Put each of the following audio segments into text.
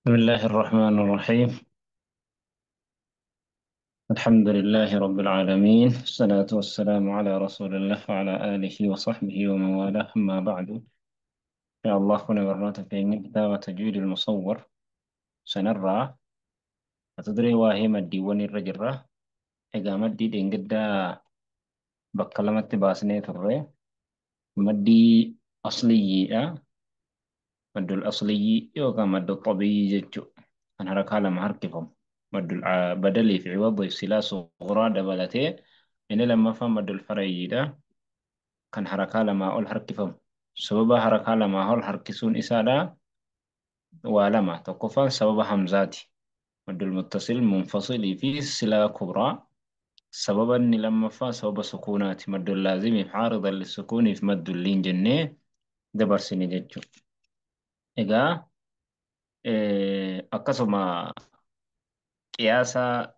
بسم الله الرحمن الرحيم. الحمد لله رب العالمين، الصلاة والسلام على رسول الله وعلى آله وصحبه ومن والاه، أما بعد. يا الله كنا برات في كتاب تجويد المصور سنرى. أتدري واهي مدي وني الرجرة إذا مدي دين قد بكلمت باسني ترى مدي أصلي مد الأصلي يوكا مد الطبيعي جتشو أنا حركة لما هركفهم مد بدلي في عوض السلا صغرى دبلتي إن لما فهم مد الفرعي ده كان حركة لما أقول هركفهم سبب حركة لما أقول هركسون إسادة ولما تقفا سبب همزاتي مد المتصل منفصل في السلا كبرى سببا لما فا سبب سكونات مد اللازم عارضا للسكون في مد اللين جنة دبر سني جتشو إذا akkasuma qiyaasa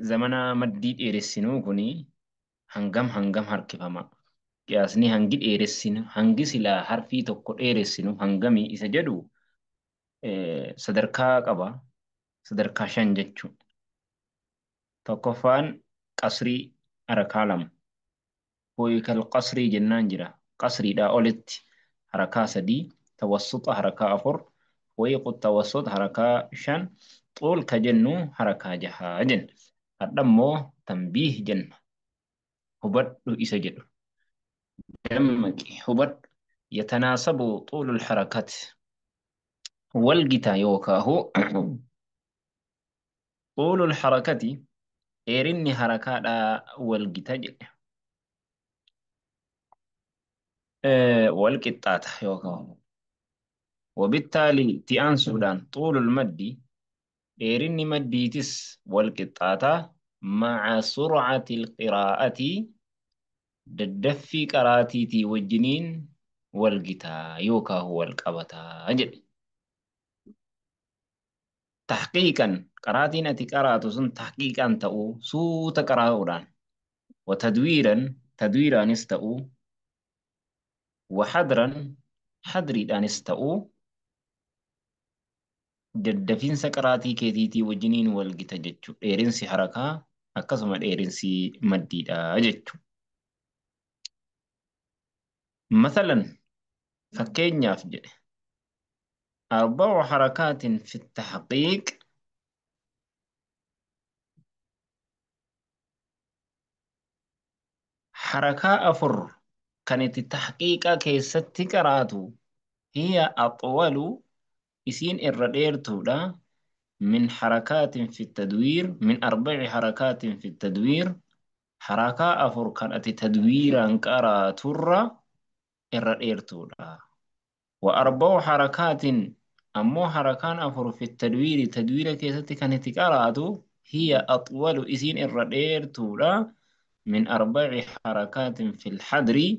zamana maddii dheeressinuu kuni hangam hangam harkifama. Qiyaasni hangi dheeressinu hangi silaa harfii tokko dheeressinu hangamii isa jedhu sadarkaa qaba. Sadarkaa shan jechuudha. Tokkoffaan qasrii harakaa lama. Hoykal qasrii jennaan jira. Qasriidhaa olitti harakaa sadii. Tawassuxa harakaa afur. Wayqu tawassut harakaa shan. Xuul ka jennu harakaa jahaa jenna. Hadha immoo tanbiih jenna. Hubadhu isa jedhu. Dammaqi hubadhu. Yatanaasabu xuulul harakati. Walgita yookaahu xuulul harakati dheerinni harakaadhaa walgita jedhe. Walqixxaata yookaahu. وبالتالي تيان سودان طول المد ديرني مديتس والقطاطة مع سرعة القراءة ددفي قراتيتي والجنين والقتا يوكا هو القبتا أجل تحقيقا قراتين أتي قراتو سن تحقيقا تأو سوت قراؤدان وتدويرا تدويرا نستأو وحدرا حدري نستأو daddafiinsa qaraatii keetiitii wajjiniin wal gita jechuudha. Dheerinsi harakaa akkasuma dheerinsi maddiidha jechuudha. Masalan fakkeenyaaf jedhe arba'u harakaatin fi taxqiiq harakaa afur kan itti taxqiiqa keessatti qaraatu hiya axwalu isiin irra dheertuudha من حركات في التدوير من 4 حركات في التدوير حركة أفر كانت تدويرا كرا ترى الرئيرتودا و4 حركات أمو حركان أفر في التدوير تدوير كيست كانت كراتو هي أطول إسين الرئيرتودا من 4 حركات في الحدر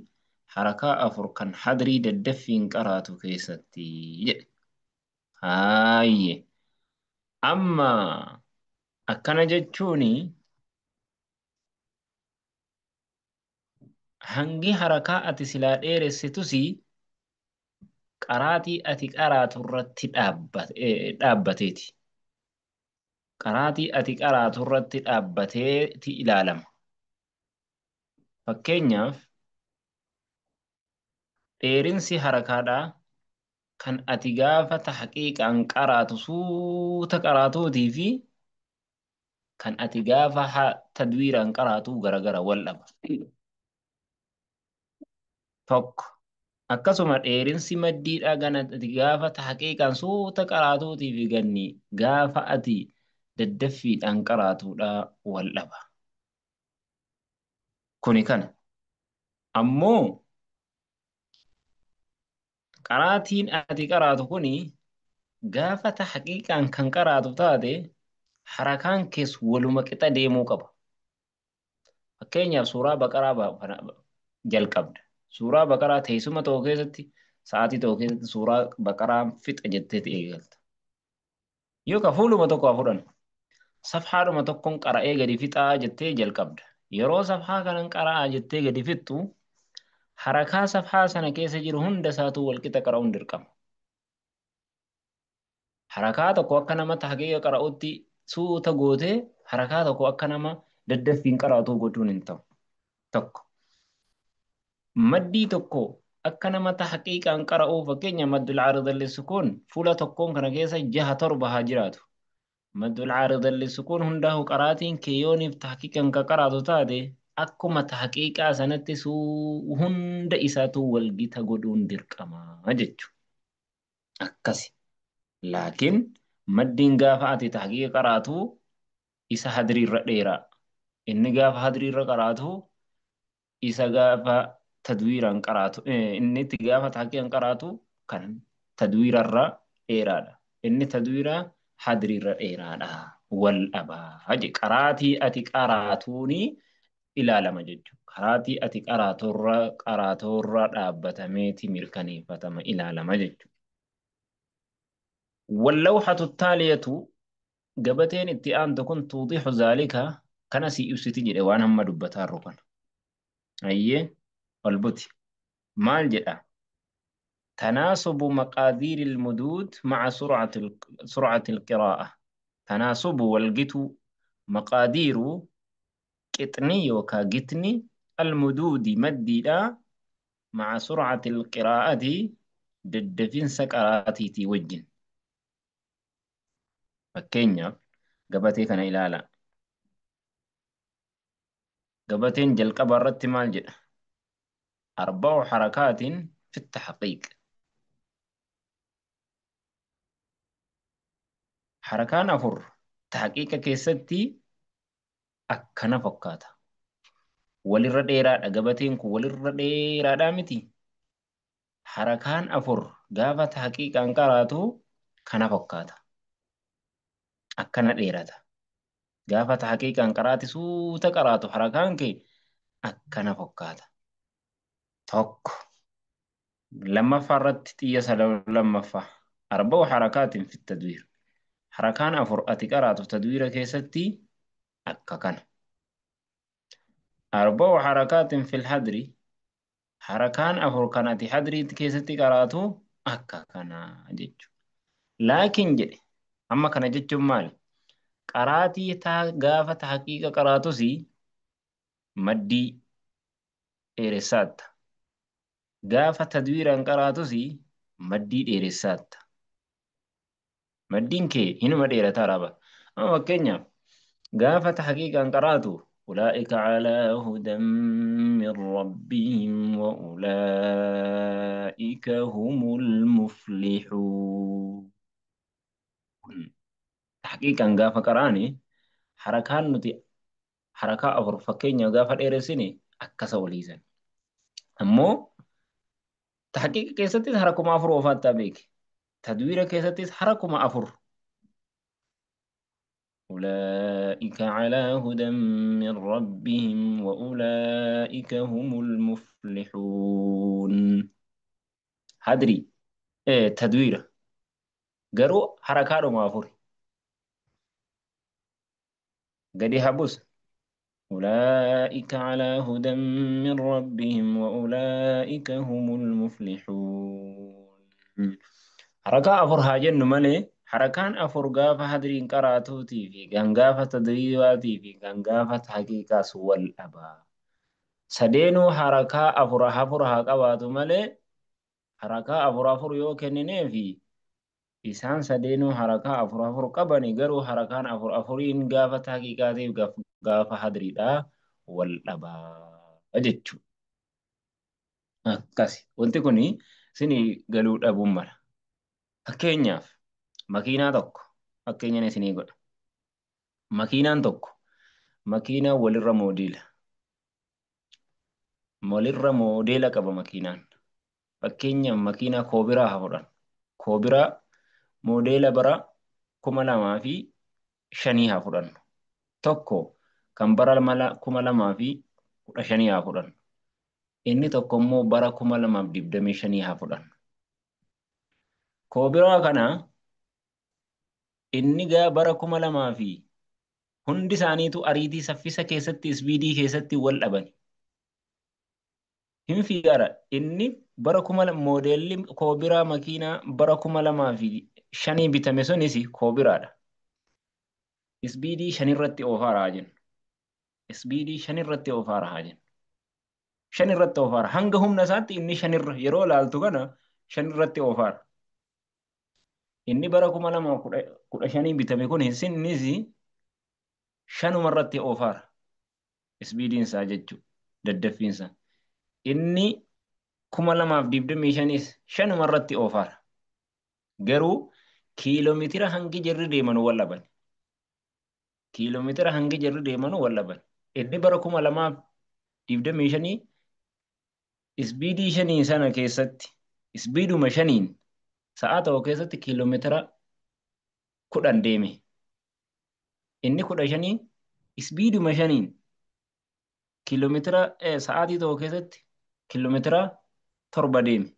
حركة أفر كان حدري ددفين كراتو كيستي هاي أما akkana jechuuni hangi harakaa ati silaa dheeressitusi qaraatii ati qaraatu irratti dhaabbateeti. Qaraatii ati qaraatu irratti dhaabbateeti ilaalama. Fakkeenyaaf dheerinsi harakaadhaa kan ati gaafa taxqiiqaan qaraatu suuta qaraatuutii fi kan ati gaafa tadwiiraan qaraatuu garagara wal dhaba. Tokko akkasuma dheerinsi maddiidhaa gana ati gaafa taxqiiqaan suuta qaraatuutii fi ganni gaafa ati daddaffiidhaan qaraatuudhaa wal dhaba. Kuni kana. Ammoo qaraatiin ati qaraatu kuni gaafa taxqiiqaan kan qaraatu taate harakaan kees waluma qixa deemuu qaba. Fakkeenyaaf suuraa baqaraa jalqabda. Suuraa baqaraa teessuma tokko keessatti sa'aatii tokko keessatti suuraa baqaraa fixa jetteeti eegalta. Yookaan fuuluma tokko hafuudhaan safhaadhuma tokkoon qara'ee gadi fixaa jettee jalqabda. Yeroo safhaa kanan qara'aa jettee gadi fixxu harakaa safhaa sana keessa jiru hunda isaatuu walqixa qara'uun dirqama. harakaa tokko akka nama tahqiiqa qara'utti suuta gootee harakaa tokko akka nama daddaffiin qara'atu gochuun hin ta'u. Tokko maddii tokko akka nama tahqiiqaan qara'u fakkeenya maddul caaridalli sukuun fuula tokkoon kana keessa jaha torba haa jiraatu. Maddul caaridalli sukuun hundaa'u qaraatiin keeyyooniif tahqiiqaan ka qaraatu taate akkuma tahqiiqaa sanatti hunda isaatu walgita godhuun dirqamaa jechuudha. Akkasi. Laakiin maddiin gaafa ati tahqiiqa qaraatu isa hadriirra dheeraa. Inni gaafa hadriirra qaraatu isa gaafa tadwiiraan qaraatu inni itti gaafa tahqiiqaan qaraatu kan tadwiirarra dheeraadha. Inni tadwiiraa hadriirra dheeraadha. Wal dhabaa je qaraatii ati qaraatuuni ilaalama jechuudha. Qaraatii ati qaraatorra dhaabbatameeti mirkaneeffatama ilaalama jechuudha. واللوحة التالية قبتين اتئان تكون توضيح ذلك كان سي يبستي وانا هم دبتها الركن أيه والبتي مال جدا تناسب مقادير المدود مع سرعة القراءة تناسب والقتو مقادير كتني وكا قتني المدود مدي لا مع سرعة القراءة ددفين سكراتي توجن fakkeenyaaf gabatee kana ilaala. Gabateen jalqaba irratti maal jedha? Arba'u harakaatiin fi tahqiiq. Harakaan afur tahqiiqa keessatti akkana fakkaata. Walirra dheeraadha. Gabateen kun walirra dheeraadhaa miti. Harakaan afur gaafa tahqiiqaan qaraatu kana fakkaata. Akkana dheerata. Gaafa tahqiiqaan qaraati suuta qaraatu harakaan kee akkana fakkaata. Tokko lammaffaa irratti xiyya lammaffaa arba'u harakaatiin fi tadwiir. Harakaan afur ati qaraatu tadwiira keessatti akka kana. Arba'u harakaatiin fi hadri. Harakaan afur kan ati hadrii keessatti qaraatu akka kana jechuudha. Laakiin jedhe amma kana jechuun maali? Qaraatii gaafa tahqiiqa qaraatus maddii dheeressaatta. Gaafa tadwiiraan qaraatus maddii dheeressaatta. Maddiin kee hinuma dheerataa raba. Amma fakkeenyaaf gaafa tahqiiqaan qaraatu أولئك على هدى من ربهم وأولئك هم المفلحون تحقيقا قافة قراني حركان نتي حركة أفر فكين قافة إيرسيني أكسا وليزن أمو تحقيق كيستيس حركة ما أفر وفاتا بيك تدوير كيستيس حركة ما أفر أولئك على هدى من ربهم وأولئك هم المفلحون هدري تدوير قرو حركة ما أفر قدي هبوس أولئك على هدى من ربهم وأولئك هم المفلحون حركة أفر هاجن مالي حركان أفر قافة هدرين قراتوتي في قنقافة تدريواتي في قنقافة حقيقة سوى الأبا سدينو حركة أفر حفرها قواتو مالي حركة أفر يوكنني في إسان سدينو حركة أفر قبني قرو حركان أفرين قافة حقيقاتي قافة هدريدا والأبا أجتشو akkasi wanti kuni sini galuu dhabuun mala. Fakkeenyaaf makiinaa tokko fakkeenyaan isinii godha. Makiinaan tokko makiinaa walirra moodeela qaba makiinaan. Fakkeenyaaf makiinaa koobiraa haa fudhan. Koobiraa moodeela bara 2005 haa fudhannu. Tokko kan bara 2015 haa fudhannu. Inni tokko immoo bara 2025 haa fudhannu. Koobiraa kana inni bara 2000 hundi isaaniitu ariitii saffisa keessatti isbiidii keessatti wal dhabani. Hin fiigara inni bara moodeelli koobiraa makiinaa bara 2005 shanii bitame sunis koobiraadha. Isbiidii shanirratti oofaara haa jennu. Isbiidii shanirratti oofaara haa jennu. Shanirratti oofaara. Hanga humna isaatti inni shanirra yeroo laaltu kana shanirratti oofaara. Inni bara 2015 bitame kun innis shanumarratti oofaara. Isbiidiin isaa jechuudha. Daddaffiinsa. Inni 2025 shanumarratti oofaara. Garuu kiiloomeetira hangi jarri deeman wal dhaban. Kiiloomeetira hangi jarri deeman wal dhaban. Inni bara 2025 isbiidii shanii sana keessatti isbiiduma shaniin sa'a tokko keessatti kiiloomeetira 10 deeme. Inni 15 isbiiduma shaniin kiiloomeetira sa'aatii tokko keessatti kiiloomeetira 7 deeme.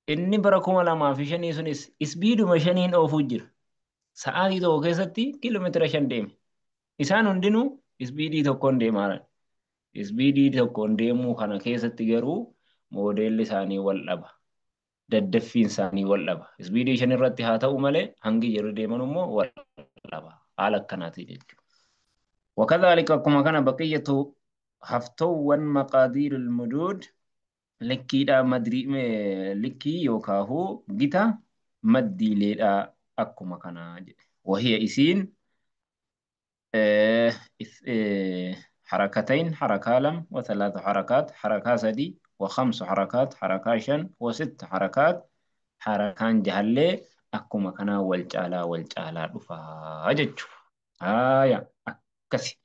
Inni bara 2005 sunis isbiiduma shaniin oofuu jira. Sa'aatii tokko keessatti kiiloomeetira 5 deeme. Isaan hundinuu isbiidii tokkoon deemaa. Isbiidii tokkoon deemuu kana keessatti garuu moodeelli isaanii wal dhaba. Daddaffiin isaanii wal dhaba. Isbiidii 5 irratti haa ta'u malee hangi jarri deeman immoo wal dhaba. Haala akkanaati jechuudha. وكذلك كما كان بقية هفتوان مقادير المدود لكيدا مدري لكي يوكاهو جتا مدي ليدا أكما كان وهي إسين حركتين حركة لم وثلاث حركات حركة سدي وخمس حركات حركة شن وست حركات حركان جهلي أكما كان والجالا رفا أجج كسي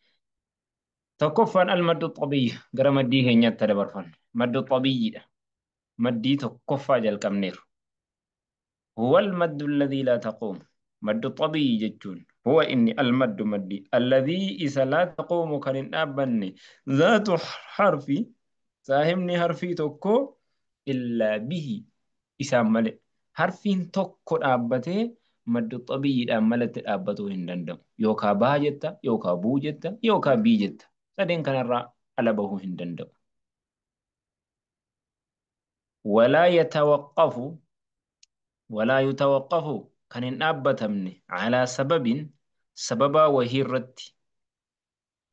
تكفن المد الطبيعي قرا مدي هي نيت تدبرفن مد الطبيعي ده مدي تكفى جل كمنير هو المد الذي لا تقوم مد الطبيعي جتون هو إني المد مدي الذي إذا لا تقوم كان أبني ذات حرفي ساهمني حرفي تكو إلا به إسام ملئ حرفين تكو أبته مد الطبيعي ده ملت أبته هندندم يوكا باجتا يوكا بوجتا يوكا بيجتا سدين كان الرا على به هندندم ولا يتوقف ولا يتوقف كان أبتمني على سببا وهي الرد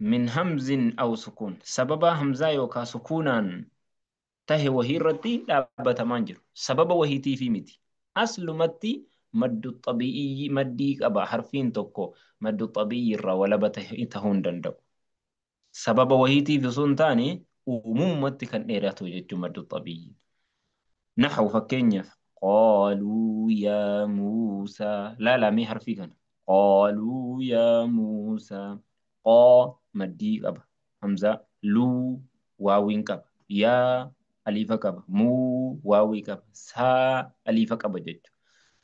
من همز أو سكون سببا همزة يوكا سكونا تهي وهي الرد أبت مانجر سببا وهي تي في متي أصل متي مد الطبيعي مدي أبا حرفين توكو مد الطبيعي الرا ولا بتهون دندو سببا وهي تي في سنتاني وممتي كان إيراتو جدو مد الطبيعي نحو فكينيا قالوا يا موسى لا مي حرفي كان قالوا يا موسى قا مدي قبا همزة لو واوين قبا يا أليف قبا مو واوي قبا سا أليف قبا جد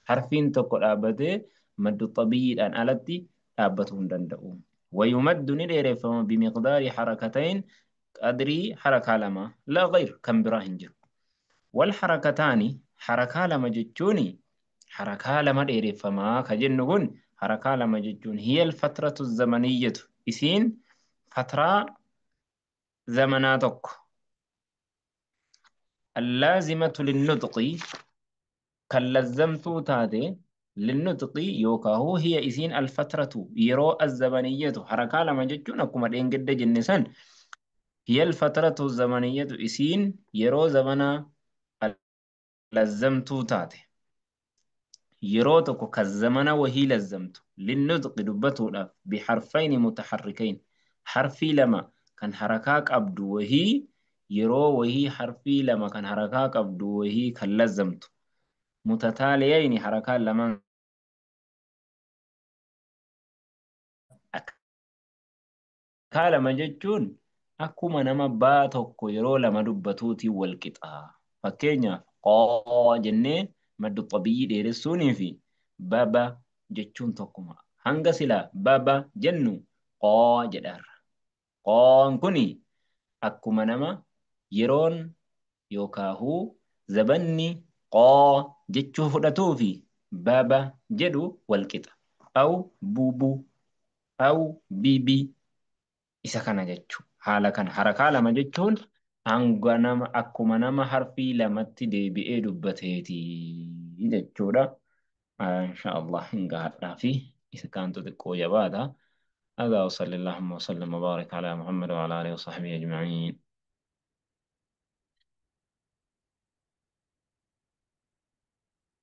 حرفين تقول أبدا مد الطبيعي الآن ألتي أبتهم دندؤون ويمد ندير فما بمقدار حركتين أدري حركة لما لا غير كم براهنجر والحركتان حركة لما جتوني حركة لما ديري فما كجنون حركة لما جتون هي الفترة الزمنية إسين فترة زمناتك اللازمة للنطق كاللزمت تادي للنطق يوكاهو هي إسين الفترة يرو الزمنية حركة لما جتون أكما دين قد جنسان هي الفترة الزمنية إسين يرو زمنا لزمتو تاتي يروتك كالزمن وهي لزمت للنطق دبته بحرفين متحركين حرفي لما كان حركاك أبدو وهي يرو وهي حرفي لما كان حركاك أبدو وهي كاللزمت متتاليين حركات لما كالما جتون أكما نما باتوكو يرو لما دبتوتي والقطع فكينيا قا جنة مد الطبيعي ديرسوني في بابا جتشون توكما هنگا سلا بابا جنو قا جدار قان كوني أكما نما يرون يوكاهو زبني قا جتشو فدتو في بابا جدو والقطع أو بوبو أو بيبي isa kana jechuun haala kana harakaa lama jechuun hanga nama akkuma nama harfii lamatti deebi'ee dubbateeti jechuudha. Insha Allah hin gaadhaa fi isa kaantu xiqqoo jabaadha. هذا وصلى اللهم وسلم وبارك على محمد وعلى آله وصحبه أجمعين.